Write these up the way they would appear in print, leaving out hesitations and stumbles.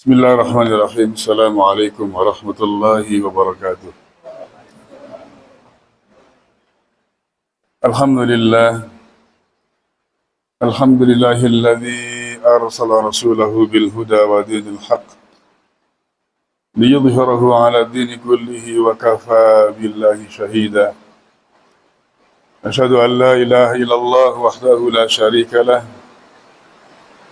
Bismillahirrahmanirrahim. Assalamualaikum warahmatullahi wabarakatuh. Alhamdulillah. Alhamdulillahilladzi arsala rasulahu bil huda wa dinil haq liyudhhirahu ala dini kullihi wa kafa billahi shahida. Asyhadu an la ilaha illallah wahdahu la syarika lah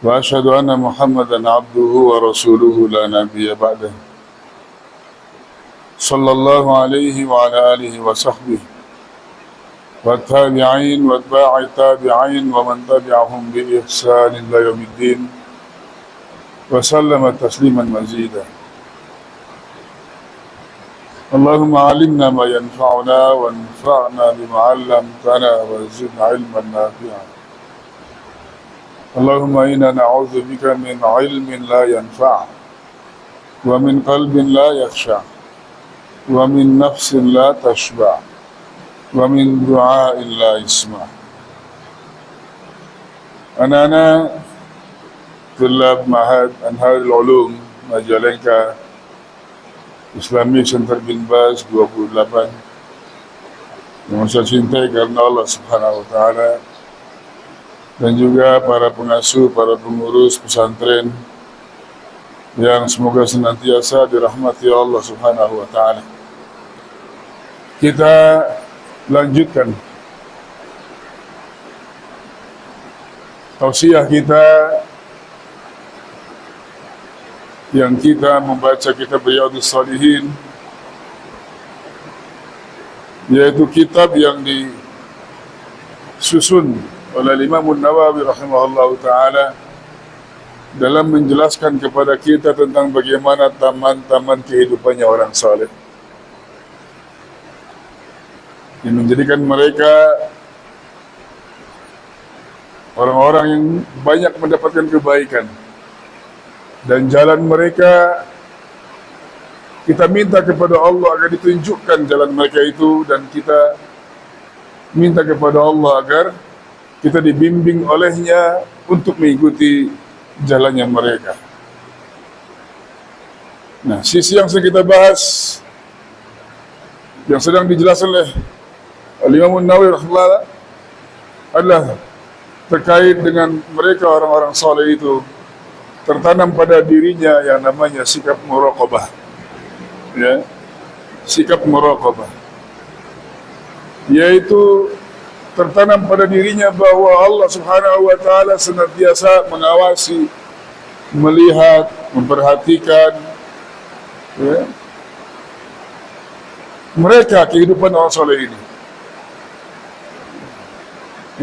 wa asyhadu anna Muhammadan abduhu wa rasuluhu la nabiyya ba'dah. Sallallahu alaihi wa ala alihi wa sahbihi والتابعين واتباع التابعين ومن تبعهم بإحسان إلى يوم الدين وسلم تسليما مزيدا. اللهم علمنا ما ينفعنا وانفعنا بما علمتنا وزدنا علما نافعا. اللهم إنا نعوذ بك من علم لا ينفع ومن قلب لا يخشع ومن نفس لا تشبع ومن دعاء لا يسمع. Anak-anak tulab Ma'had Anharul Ulum Majalengka Islamic Center bin Baz 28 yang saya cintai karena Allah Subhanahu wa Ta'ala, dan juga para pengasuh, para pengurus pesantren yang semoga senantiasa dirahmati Allah Subhanahu wa Ta'ala. Kita lanjutkan tausiah kita yang kita membaca kitab Riyadhus Shalihin, yaitu kitab yang disusun oleh Imam Nawawi rahimahullahu ta'ala dalam menjelaskan kepada kita tentang bagaimana taman-taman kehidupannya orang saleh, yang menjadikan mereka orang-orang yang banyak mendapatkan kebaikan, dan jalan mereka kita minta kepada Allah agar ditunjukkan jalan mereka itu, dan kita minta kepada Allah agar kita dibimbing olehnya untuk mengikuti jalannya mereka. Nah, sisi yang sedang kita bahas, yang sedang dijelaskan oleh Imam Nawawi rahimahullah adalah terkait dengan mereka orang-orang saleh itu tertanam pada dirinya yang namanya sikap muraqabah, ya, sikap muraqabah, yaitu tertanam pada dirinya bahwa Allah Subhanahu wa Ta'ala senantiasa mengawasi, melihat, memperhatikan, ya, mereka, kehidupan orang saleh ini.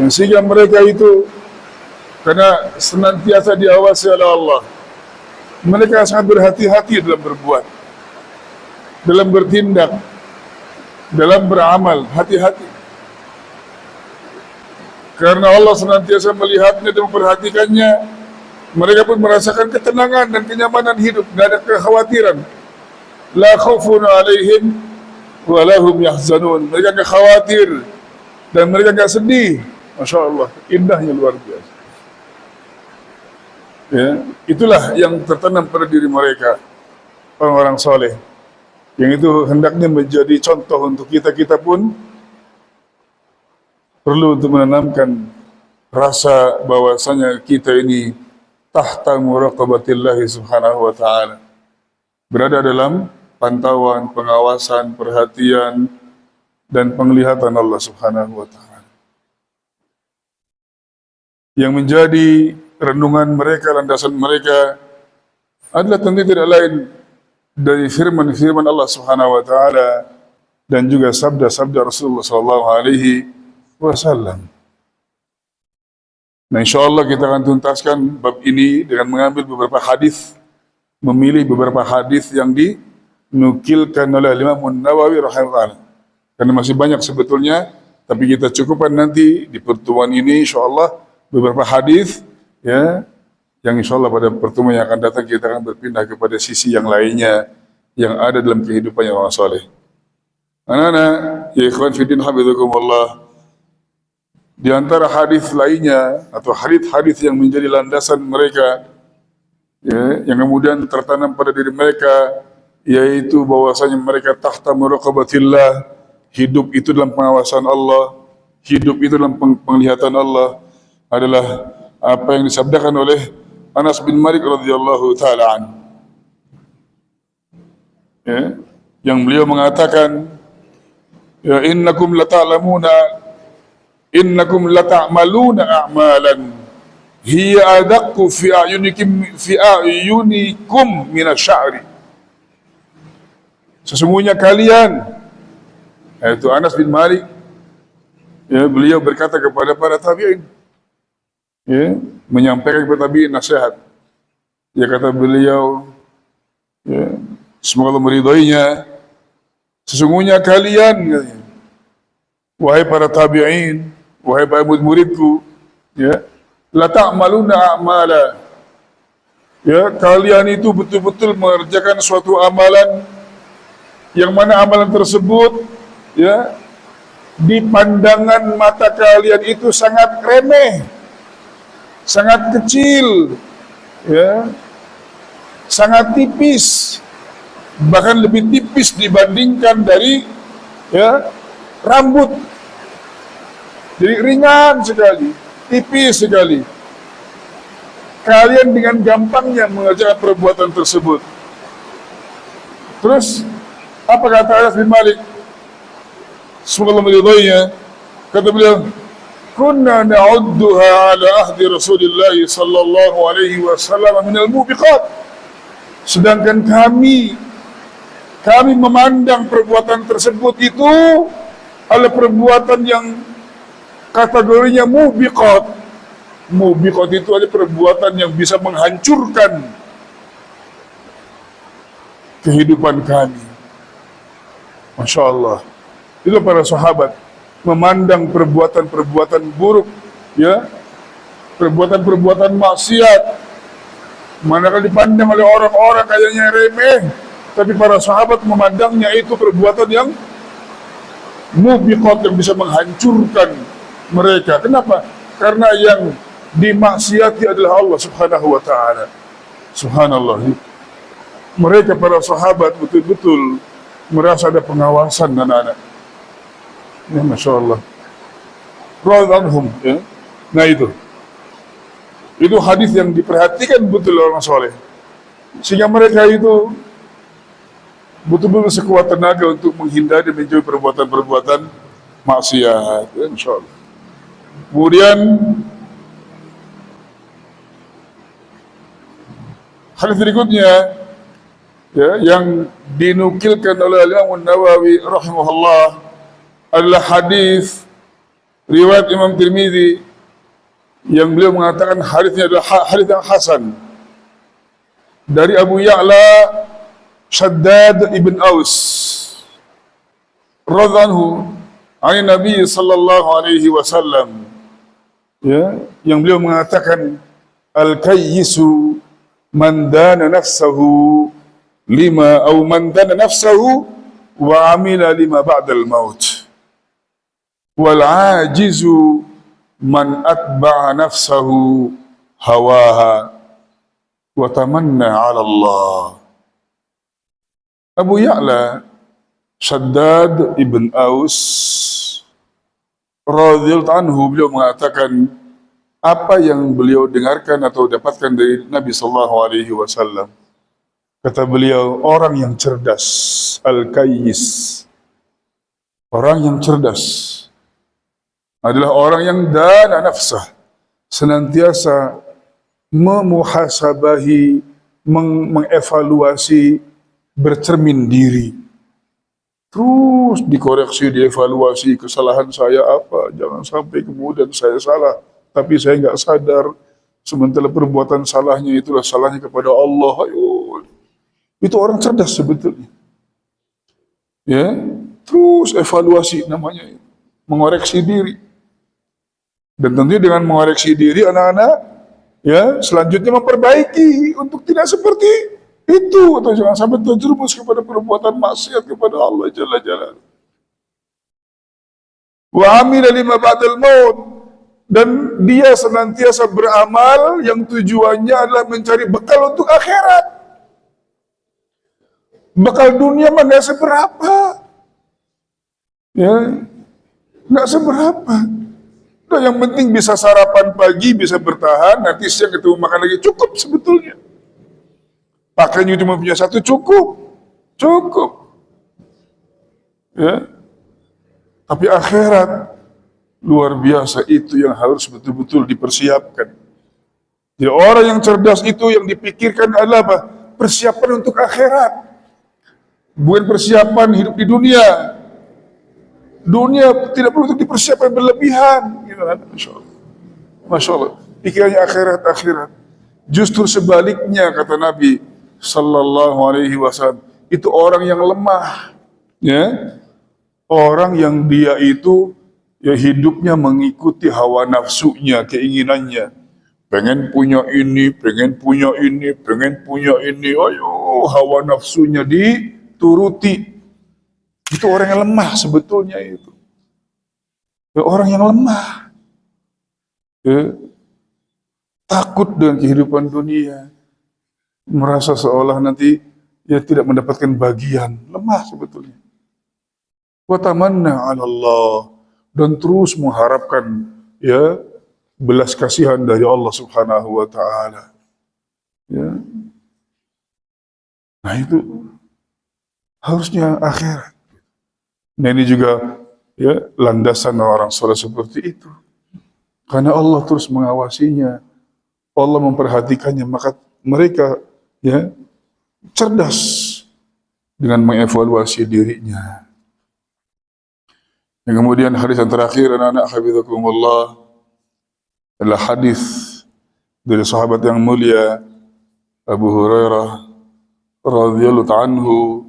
Yang sehingga mereka itu karena senantiasa diawasi oleh Allah, mereka sangat berhati-hati dalam berbuat, dalam bertindak, dalam beramal, hati-hati. Karena Allah senantiasa melihatnya dan memperhatikannya, mereka pun merasakan ketenangan dan kenyamanan hidup, tidak ada kekhawatiran. La khaufun alaihim wa lahum yahzanun. Mereka tidak khawatir dan mereka tidak sedih. Masya Allah, indahnya luar biasa. Ya, itulah yang tertanam pada diri mereka, orang-orang soleh, yang itu hendaknya menjadi contoh untuk kita. Kita pun perlu untuk menanamkan rasa bahwasanya kita ini tahta muraqabatillahi subhanahu wa ta'ala, berada dalam pantauan, pengawasan, perhatian, dan penglihatan Allah subhanahu wa ta'ala. Yang menjadi renungan mereka, landasan mereka adalah tentu tidak lain dari firman-firman Allah Subhanahu wa Ta'ala dan juga sabda-sabda Rasulullah sallallahu alaihi wasallam. Nah, insyaallah kita akan tuntaskan bab ini dengan mengambil beberapa hadis, memilih beberapa hadis yang dinukilkan oleh Imam Nawawi rahimahullah. Karena masih banyak sebetulnya, tapi kita cukupkan nanti di pertemuan ini insyaallah beberapa hadis, ya, yang insyaallah pada pertemuan yang akan datang kita akan berpindah kepada sisi yang lainnya yang ada dalam kehidupan yang orang saleh. Anak-anak, ya ikhwan fiddin hafizakumullah, di antara hadis lainnya atau hadis-hadis yang menjadi landasan mereka ya, yang kemudian tertanam pada diri mereka, yaitu bahwasanya mereka tahta muraqabatillah, hidup itu dalam pengawasan Allah, hidup itu dalam penglihatan Allah, adalah apa yang disabdakan oleh Anas bin Malik radhiyallahu taala an, ya, yang beliau mengatakan, ya, innakum lata'maluna a'malan hiya adaqqu fi ayunikum minasy'ari. Sesungguhnya kalian, yaitu Anas bin Malik, ya, beliau berkata kepada para tabi'in, ya, menyampaikan kepada tabi'in nasihat. Ya, kata beliau, ya, semoga Allah meridhoinya, sesungguhnya kalian, katanya, wahai para tabi'in, wahai para murid-muridku, ya, la ta'maluna a'mala, ya, kalian itu betul-betul mengerjakan suatu amalan yang mana amalan tersebut, ya, di pandangan mata kalian itu sangat remeh, sangat kecil, ya, sangat tipis, bahkan lebih tipis dibandingkan dari, ya, rambut. Jadi ringan sekali, tipis sekali. Kalian dengan gampangnya mengerjakan perbuatan tersebut. Terus apa kata Anas bin Malik? Semoga Allah meridhoinya. Kata beliau, kunna na'udduha ala ahdi Rasulillah sallallahu alaihi wasallam min al-mubiqat. Sedangkan kami memandang perbuatan tersebut itu adalah perbuatan yang kategorinya mubiqat. Mubiqat itu adalah perbuatan yang bisa menghancurkan kehidupan kami. Masya Allah. Itu para sahabat memandang perbuatan-perbuatan buruk, ya, perbuatan-perbuatan maksiat, manakala dipandang oleh orang-orang kayaknya remeh, tapi para sahabat memandangnya itu perbuatan yang mubiqat, yang bisa menghancurkan mereka. Kenapa? Karena yang dimaksiati adalah Allah subhanahu wa ta'ala. Subhanallah. Mereka para sahabat betul-betul merasa ada pengawasan anak-anak. Ya, Masya Allah. Radhanhum, ya. Nah itu hadis yang diperhatikan betul orang soleh, sehingga mereka itu betul-betul sekuat tenaga untuk menghindari dan menjauhi perbuatan-perbuatan maksiat, ya, Insya Allah. Kemudian hadis berikutnya, ya, yang dinukilkan oleh Imam Nawawi rahimahullah adalah hadis riwayat Imam Tirmidzi, yang beliau mengatakan hadisnya adalah hadis yang hasan, dari Abu Ya'la Shaddad ibn Aus radhiyallahu anhu Nabi sallallahu alaihi wasallam, ya, yang beliau mengatakan, al-kayyisu man dana nafsahu man dana nafsahu wa amila lima ba'dal maut, wal ajizu man atba'a nafsahu hawaha wa tamanna 'ala Allah. Abu Ya'la Shaddad ibn Aus radhiyallahu anhu, beliau mengatakan apa yang beliau dengarkan atau dapatkan dari Nabi sallallahu alaihi wasallam. Kata beliau, orang yang cerdas, al-kayyis, orang yang cerdas adalah orang yang dana nafsah, senantiasa memuhasabahi, mengevaluasi, bercermin diri, terus dikoreksi, dievaluasi, kesalahan saya apa, jangan sampai kemudian saya salah tapi saya nggak sadar, sementara perbuatan salahnya itulah salahnya kepada Allah. Ayo, itu orang cerdas sebetulnya, ya, terus evaluasi namanya, mengoreksi diri. Dan tentunya dengan mengoreksi diri anak-anak, ya, selanjutnya memperbaiki untuk tidak seperti itu, atau jangan sampai terjerumus kepada perbuatan maksiat kepada Allah Jalla Jalla. Wa amila lima ba'dal maut, Dan dia senantiasa beramal yang tujuannya adalah mencari bekal untuk akhirat. Bekal dunia mah nggak seberapa. Ya, nggak seberapa. Nah, yang penting bisa sarapan pagi, bisa bertahan, nanti siang ketemu makan lagi, cukup sebetulnya. Pakainya cuma punya satu, cukup. Cukup. Ya. Tapi akhirat luar biasa, itu yang harus betul-betul dipersiapkan. Jadi orang yang cerdas itu yang dipikirkan adalah apa? Persiapan untuk akhirat. Bukan persiapan hidup di dunia. Dunia tidak perlu untuk dipersiapkan berlebihan. Gitu kan? Masya Allah. Masya Allah. Pikirannya akhirat. Justru sebaliknya kata Nabi Sallallahu Alaihi Wasallam, itu orang yang lemah. Ya, orang yang dia itu ya hidupnya mengikuti hawa nafsunya, keinginannya. Pengen punya ini, pengen punya ini, pengen punya ini. Ayo, hawa nafsunya dituruti. Itu orang yang lemah sebetulnya itu. Ya, orang yang lemah. Ya, takut dengan kehidupan dunia. Merasa seolah nanti ya tidak mendapatkan bagian. Lemah sebetulnya. Wa tamanna 'ala Allah, dan terus mengharapkan ya belas kasihan dari Allah Subhanahu wa taala. Ya. Nah, itu harusnya akhirat. Nah, ini juga ya landasan orang soleh seperti itu. Karena Allah terus mengawasinya, Allah memperhatikannya, maka mereka ya cerdas dengan mengevaluasi dirinya. Yang kemudian hadis yang terakhir, anak-anak hafizakumullah, adalah hadis dari sahabat yang mulia Abu Hurairah radhiyallahu anhu,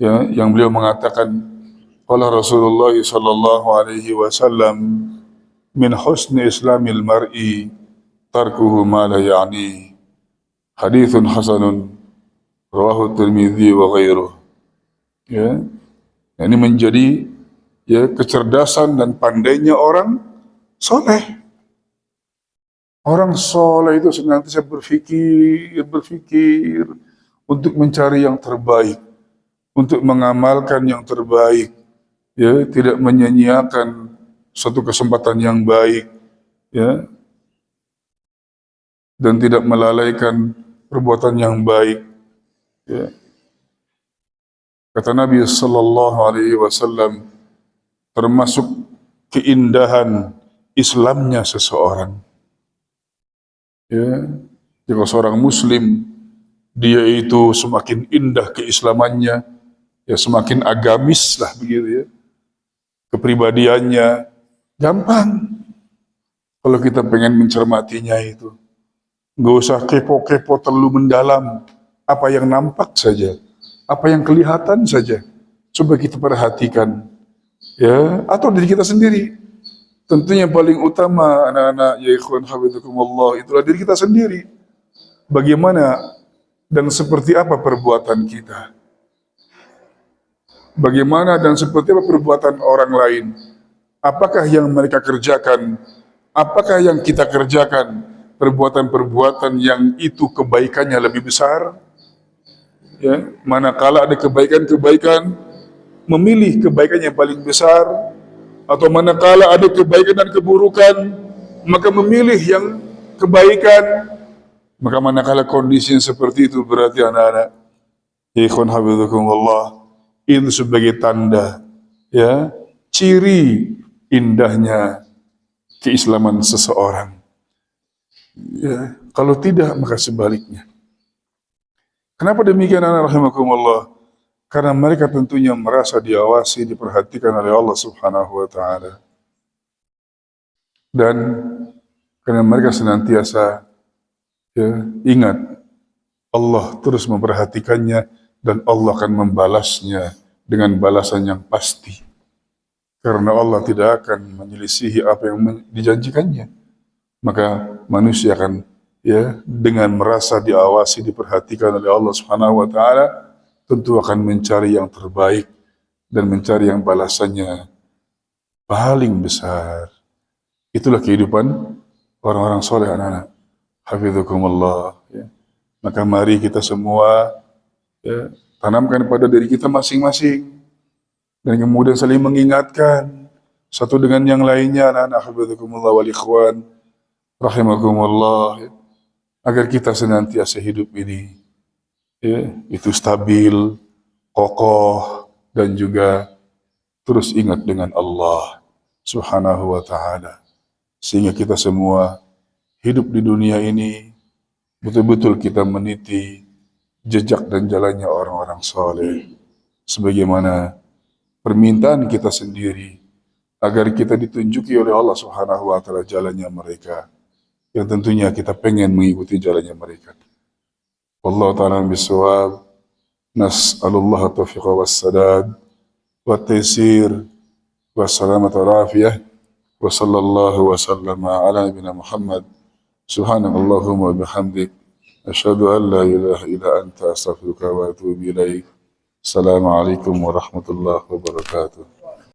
ya, yang beliau mengatakan, qala Rasulullah sallallahu alaihi wasallam, min husni islamil mar'i tarkuhu ma la ya'ni. Haditsun hasanun rawahu Tirmidzi wa ghairuh. Ya, ini menjadi ya kecerdasan dan pandainya orang soleh. Orang soleh itu senantiasa berpikir untuk mencari yang terbaik, untuk mengamalkan yang terbaik, ya, tidak menyia-nyiakan suatu kesempatan yang baik, ya, dan tidak melalaikan perbuatan yang baik. Ya. Kata Nabi Sallallahu Alaihi Wasallam, termasuk keindahan Islamnya seseorang. Ya, jika seorang Muslim dia itu semakin indah keislamannya, ya semakin agamis lah begitu ya. Kepribadiannya gampang. Kalau kita pengen mencermatinya itu, nggak usah kepo-kepo terlalu mendalam. Apa yang nampak saja, apa yang kelihatan saja, coba kita perhatikan, ya, atau diri kita sendiri. Tentunya paling utama anak-anak ya ikhwan hafizakumullah itulah diri kita sendiri. Bagaimana dan seperti apa perbuatan kita? Bagaimana dan seperti apa perbuatan orang lain? Apakah yang mereka kerjakan? Apakah yang kita kerjakan perbuatan-perbuatan yang itu kebaikannya lebih besar? Ya, manakala ada kebaikan-kebaikan, memilih kebaikan yang paling besar, atau manakala ada kebaikan dan keburukan, maka memilih yang kebaikan. Maka manakala kondisi yang seperti itu, berarti anak-anak ikhwan hafizakumullah, itu sebagai tanda, ya, ciri indahnya keislaman seseorang. Ya, kalau tidak maka sebaliknya. Kenapa demikian anak rahimakumullah? Karena mereka tentunya merasa diawasi, diperhatikan oleh Allah Subhanahu wa taala. Dan karena mereka senantiasa ya, ingat Allah terus memperhatikannya dan Allah akan membalasnya dengan balasan yang pasti. Karena Allah tidak akan menyelisihi apa yang dijanjikannya. Maka manusia akan ya dengan merasa diawasi, diperhatikan oleh Allah Subhanahu wa taala, tentu akan mencari yang terbaik dan mencari yang balasannya paling besar. Itulah kehidupan orang-orang soleh anak-anak. Hafizakumullah. Ya. Maka mari kita semua ya, tanamkan pada diri kita masing-masing dan kemudian saling mengingatkan satu dengan yang lainnya anak-anak hafizakumullah wal ikhwan rahimakumullah ya, agar kita senantiasa hidup ini ya, itu stabil, kokoh dan juga terus ingat dengan Allah Subhanahu wa taala sehingga kita semua hidup di dunia ini betul-betul kita meniti jejak dan jalannya orang-orang saleh sebagaimana permintaan kita sendiri agar kita ditunjuki oleh Allah Subhanahu wa taala jalannya mereka yang tentunya kita pengen mengikuti jalannya mereka. Wallahu taala bisawab. Nas'alullah taufiq wassadad wa taysir wa salamata wal afiyah wa sallallahu wa sallama ala nabiyina Muhammad. Subhanakallahumma wa bihamdik asyhadu an la ilaha illa anta astaghfiruka wa atubu ilaik. Assalamualaikum warahmatullahi wabarakatuh.